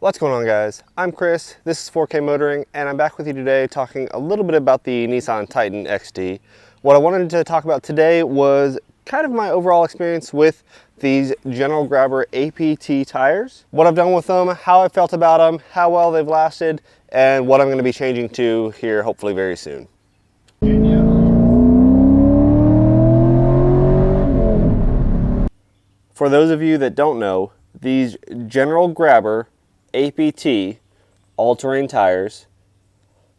What's going on, guys? I'm Chris, this is 4K Motoring, and I'm back with you today talking a little bit about the Nissan Titan XD. What I wanted to talk about today was kind of my overall experience with these General Grabber APT tires, what I've done with them, how I felt about them, how well they've lasted, and what I'm going to be changing to here hopefully very soon. For those of you that don't know, these General Grabber APT all-terrain tires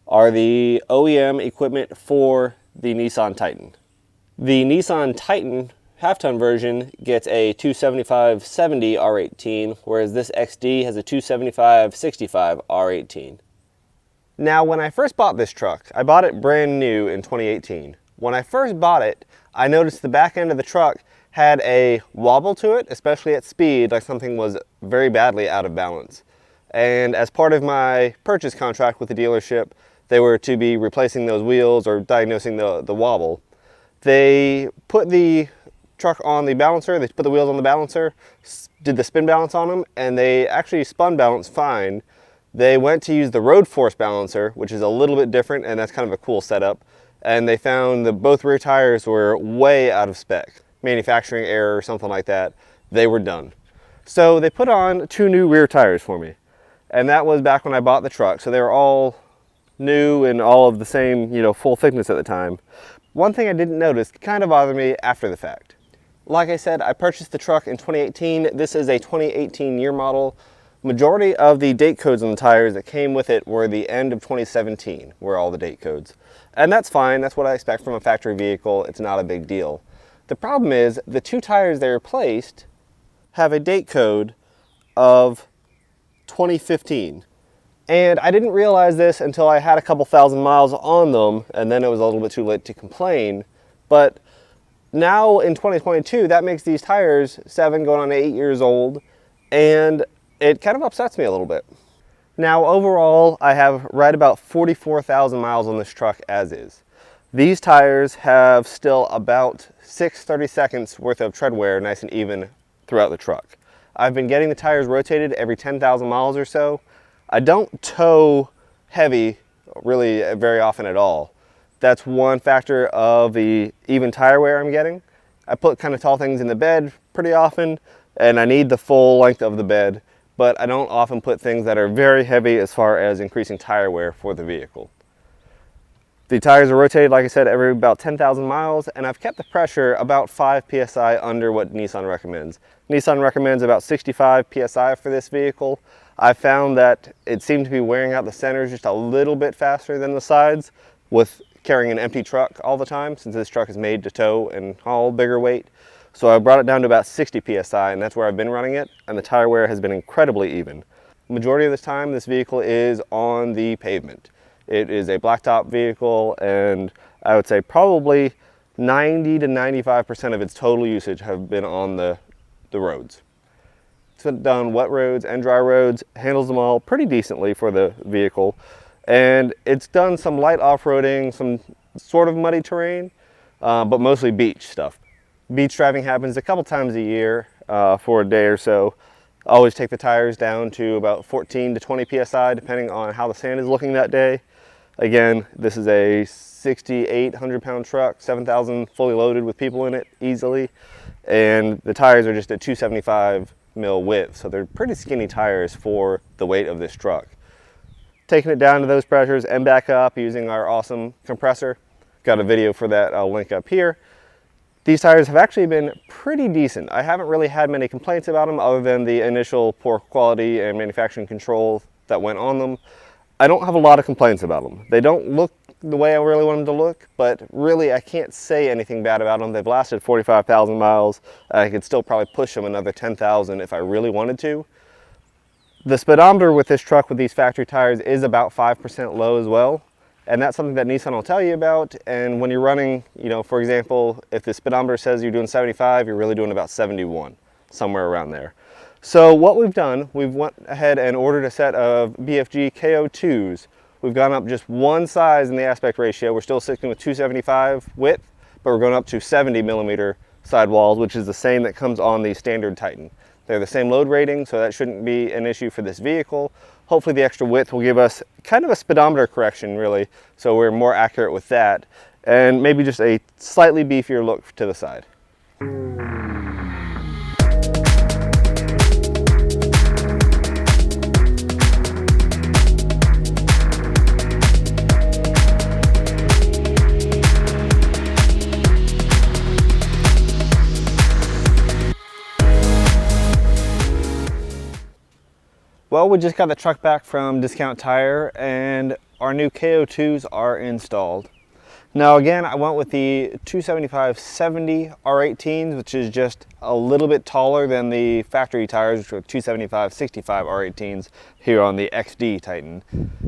are the OEM equipment for the Nissan Titan. The Nissan Titan half-ton version gets a 275/70 R18, whereas this XD has a 275/65 R18. Now, when I first bought this truck, I bought it brand new in 2018. When I first bought it, I noticed the back end of the truck had a wobble to it, especially at speed, like something was very badly out of balance. And as part of my purchase contract with the dealership, they were to be replacing those wheels or diagnosing the wobble. They put the truck on the balancer, they put the wheels on the balancer, did the spin balance on them, and they actually spun balance fine. They went to use the road force balancer, which is a little bit different, and that's kind of a cool setup. And they found that both rear tires were way out of spec. Manufacturing error or something like that. They were done. So they put on 2 new rear tires for me. And that was back when I bought the truck. So they were all new and all of the same, full thickness at the time. One thing I didn't notice kind of bothered me after the fact. Like I said, I purchased the truck in 2018. This is a 2018 year model. Majority of the date codes on the tires that came with it were the end of 2017, were all the date codes. And that's fine. That's what I expect from a factory vehicle. It's not a big deal. The problem is the 2 tires they replaced have a date code of 2015. And I didn't realize this until I had a couple thousand miles on them, and then it was a little bit too late to complain. But now in 2022, that makes these tires 7 going on 8 years old, and it kind of upsets me a little bit. Now overall, I have right about 44,000 miles on this truck as is. These tires have still about 6/32 seconds worth of tread wear, nice and even throughout the truck. I've been getting the tires rotated every 10,000 miles or so. I don't tow heavy really very often at all. That's one factor of the even tire wear I'm getting. I put kind of tall things in the bed pretty often, and I need the full length of the bed, but I don't often put things that are very heavy as far as increasing tire wear for the vehicle. The tires are rotated, like I said, every about 10,000 miles, and I've kept the pressure about 5 psi under what Nissan recommends. Nissan recommends about 65 psi for this vehicle. I found that it seemed to be wearing out the centers just a little bit faster than the sides with carrying an empty truck all the time, since this truck is made to tow and haul bigger weight. So I brought it down to about 60 psi, and that's where I've been running it, and the tire wear has been incredibly even. The majority of this time, this vehicle is on the pavement. It is a blacktop vehicle, and I would say probably 90 to 95% of its total usage have been on the roads. It's been done wet roads and dry roads, handles them all pretty decently for the vehicle, and it's done some light off-roading, some sort of muddy terrain, but mostly beach stuff. Beach driving happens a couple times a year for a day or so. I always take the tires down to about 14 to 20 psi depending on how the sand is looking that day. Again, this is a 6,800 pound truck, 7,000 fully loaded with people in it easily. And the tires are just a 275 mil width. So they're pretty skinny tires for the weight of this truck. Taking it down to those pressures and back up using our awesome compressor. Got a video for that I'll link up here. These tires have actually been pretty decent. I haven't really had many complaints about them other than the initial poor quality and manufacturing control that went on them. I don't have a lot of complaints about them. They don't look the way I really want them to look, but really I can't say anything bad about them. They've lasted 45,000 miles. I could still probably push them another 10,000 if I really wanted to. The speedometer with this truck with these factory tires is about 5% low as well. And that's something that Nissan will tell you about. And when you're running, for example, if the speedometer says you're doing 75, you're really doing about 71, somewhere around there. So what we've done, we've went ahead and ordered a set of BFG KO2s. We've gone up just one size in the aspect ratio. We're still sticking with 275 width, but we're going up to 70 millimeter sidewalls, which is the same that comes on the standard Titan. They're the same load rating, so that shouldn't be an issue for this vehicle. Hopefully the extra width will give us kind of a speedometer correction, really, so we're more accurate with that, and maybe just a slightly beefier look to the side. Well, we just got the truck back from Discount Tire and our new KO2s are installed. Now again, I went with the 275/70 R18s, which is just a little bit taller than the factory tires, which are 275/65 R18s here on the XD Titan.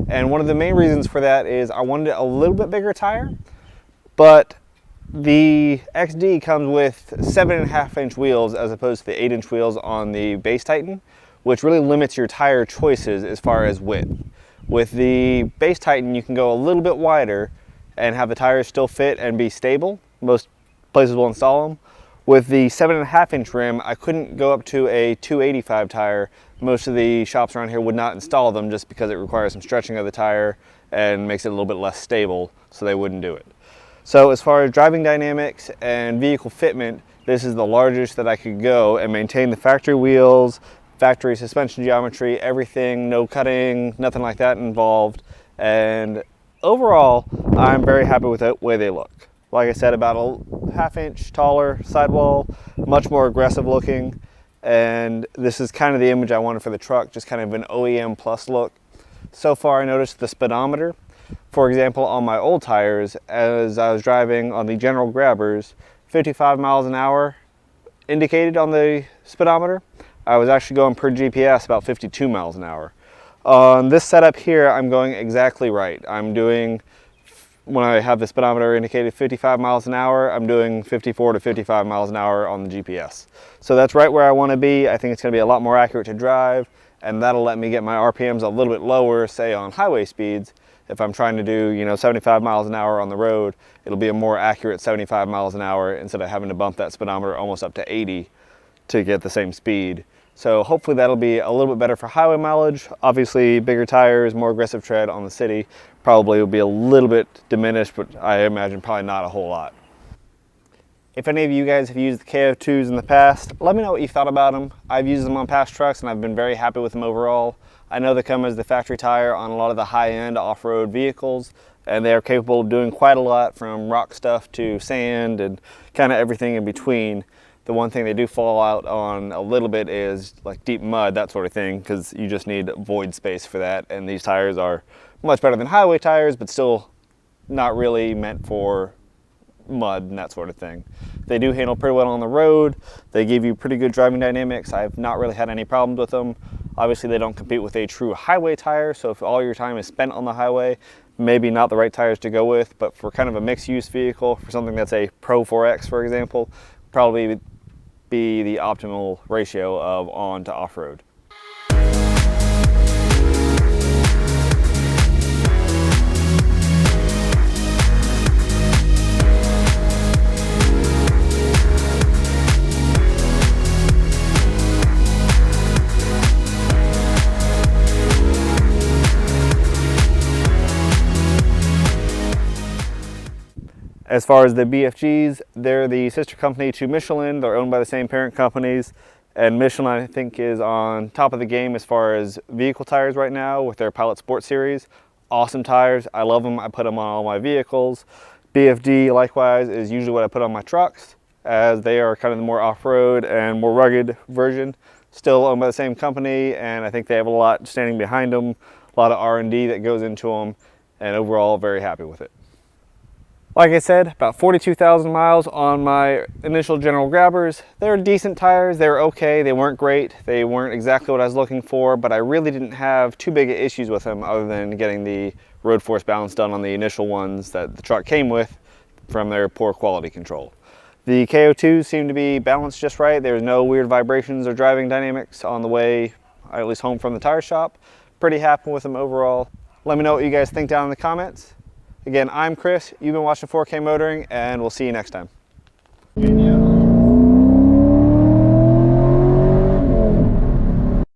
And one of the main reasons for that is I wanted a little bit bigger tire, but the XD comes with 7.5-inch wheels as opposed to the 8-inch wheels on the base Titan, which really limits your tire choices as far as width. With the base Titan, you can go a little bit wider and have the tires still fit and be stable. Most places will install them. With the 7.5-inch rim, I couldn't go up to a 285 tire. Most of the shops around here would not install them just because it requires some stretching of the tire and makes it a little bit less stable, so they wouldn't do it. So as far as driving dynamics and vehicle fitment, this is the largest that I could go and maintain the factory wheels, factory suspension geometry, everything, no cutting, nothing like that involved. And overall, I'm very happy with the way they look. Like I said, about a half-inch taller sidewall, much more aggressive looking. And this is kind of the image I wanted for the truck, just kind of an OEM plus look. So far, I noticed the speedometer. For example, on my old tires, as I was driving on the General Grabbers, 55 miles an hour indicated on the speedometer. I was actually going per GPS about 52 miles an hour. On this setup here, I'm going exactly right. I'm doing, when I have the speedometer indicated 55 miles an hour, I'm doing 54 to 55 miles an hour on the GPS. So that's right where I want to be. I think it's going to be a lot more accurate to drive, and that'll let me get my RPMs a little bit lower, say on highway speeds. If I'm trying to do, 75 miles an hour on the road, it'll be a more accurate 75 miles an hour instead of having to bump that speedometer almost up to 80 to get the same speed. So hopefully that'll be a little bit better for highway mileage. Obviously bigger tires, more aggressive tread on the city probably will be a little bit diminished, but I imagine probably not a whole lot. If any of you guys have used the KO2s in the past, let me know what you thought about them. I've used them on past trucks and I've been very happy with them overall. I know they come as the factory tire on a lot of the high-end off-road vehicles, and they are capable of doing quite a lot, from rock stuff to sand and kind of everything in between. The one thing they do fall out on a little bit is like deep mud, that sort of thing, because you just need void space for that. And these tires are much better than highway tires, but still not really meant for mud and that sort of thing. They do handle pretty well on the road. They give you pretty good driving dynamics. I've not really had any problems with them. Obviously they don't compete with a true highway tire, so if all your time is spent on the highway, maybe not the right tires to go with. But for kind of a mixed use vehicle, for something that's a Pro 4X, for example, probably be the optimal ratio of on to off-road. As far as the BFGs, they're the sister company to Michelin. They're owned by the same parent companies. And Michelin, I think, is on top of the game as far as vehicle tires right now with their Pilot Sport series. Awesome tires. I love them. I put them on all my vehicles. BFG, likewise, is usually what I put on my trucks, as they are kind of the more off-road and more rugged version. Still owned by the same company, and I think they have a lot standing behind them, a lot of R&D that goes into them, and overall very happy with it. Like I said, about 42,000 miles on my initial General Grabbers. They're decent tires, they were okay, they weren't great, they weren't exactly what I was looking for, but I really didn't have too big of issues with them other than getting the road force balance done on the initial ones that the truck came with from their poor quality control. The KO2s seem to be balanced just right. There's no weird vibrations or driving dynamics on the way, at least home from the tire shop. Pretty happy with them overall. Let me know what you guys think down in the comments. Again, I'm Chris, you've been watching 4K Motoring, and we'll see you next time.